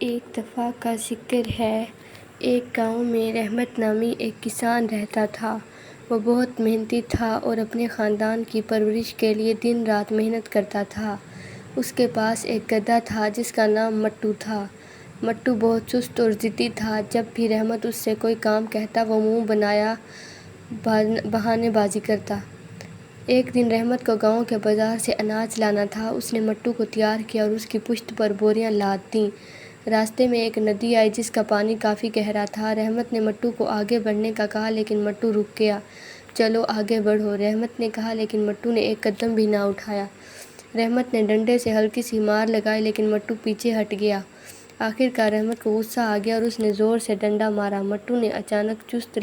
ایک دفعہ کا ذکر ہے، ایک گاؤں میں رحمت نامی ایک کسان رہتا تھا۔ وہ بہت محنتی تھا اور اپنے خاندان کی پرورش کے لیے دن رات محنت کرتا تھا۔ اس کے پاس ایک گدھا تھا جس کا نام مٹو تھا۔ مٹو بہت چست اور ضدی تھا۔ جب بھی رحمت اس سے کوئی کام کہتا وہ منہ بنایا بہانے بازی کرتا۔ ایک دن رحمت کو گاؤں کے بازار سے اناج لانا تھا۔ اس نے مٹو کو تیار کیا اور اس کی پشت پر بوریاں لاد دیں۔ راستے میں ایک ندی آئی جس کا پانی کافی گہرا تھا۔ رحمت نے مٹو کو آگے بڑھنے کا کہا لیکن مٹو رک گیا۔ چلو آگے بڑھو، رحمت نے کہا لیکن مٹو نے ایک قدم بھی نہ اٹھایا۔ رحمت نے ڈنڈے سے ہلکی سی مار لگائی لیکن مٹو پیچھے ہٹ گیا۔ آخر کار رحمت کو غصہ آ گیا اور اس نے زور سے ڈنڈا مارا۔ مٹو نے اچانک چست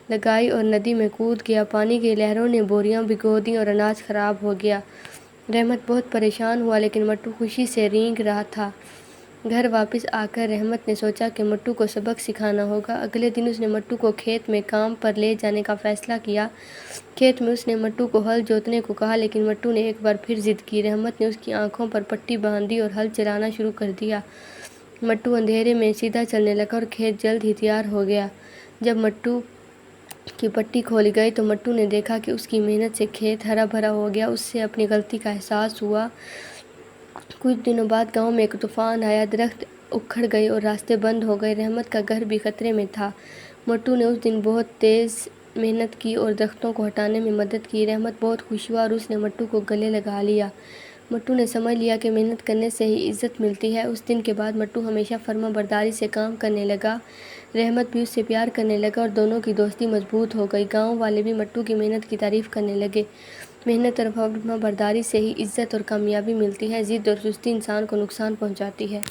لگائی اور ندی میں کود گیا۔ پانی کی لہروں نے بوریاں بھگو دیں اور اناج خراب ہو گیا۔ رحمت بہت پریشان ہوا لیکن مٹو خوشی سے رینگ رہا تھا۔ گھر واپس آ کر رحمت نے سوچا کہ مٹو کو سبق سکھانا ہوگا۔ اگلے دن اس نے مٹو کو کھیت میں کام پر لے جانے کا فیصلہ کیا۔ کھیت میں اس نے مٹو کو ہل جوتنے کو کہا لیکن مٹو نے ایک بار پھر ضد کی۔ رحمت نے اس کی آنکھوں پر پٹی باندھ دی اور ہل چلانا شروع کر دیا۔ مٹو اندھیرے میں سیدھا چلنے لگا اور کھیت جلد ہی تیار ہو گیا۔ جب مٹو کی پٹی کھول گئی تو مٹو نے دیکھا کہ اس کی محنت سے کھیت ہرا بھرا ہو گیا۔ اسے اپنی غلطی کا احساس ہوا۔ کچھ دنوں بعد گاؤں میں ایک طوفان آیا، درخت اکھڑ گئے اور راستے بند ہو گئے۔ رحمت کا گھر بھی خطرے میں تھا۔ مٹو نے اس دن بہت تیز محنت کی اور درختوں کو ہٹانے میں مدد کی۔ رحمت بہت خوش ہوا اور اس نے مٹو کو گلے لگا لیا۔ مٹو نے سمجھ لیا کہ محنت کرنے سے ہی عزت ملتی ہے۔ اس دن کے بعد مٹو ہمیشہ فرما برداری سے کام کرنے لگا۔ رحمت بھی اس سے پیار کرنے لگا اور دونوں کی دوستی مضبوط ہو گئی۔ گاؤں والے بھی مٹو کی محنت کی تعریف کرنے لگے۔ محنت اور فرما برداری سے ہی عزت اور کامیابی ملتی ہے۔ ضد اور سستی انسان کو نقصان پہنچاتی ہے۔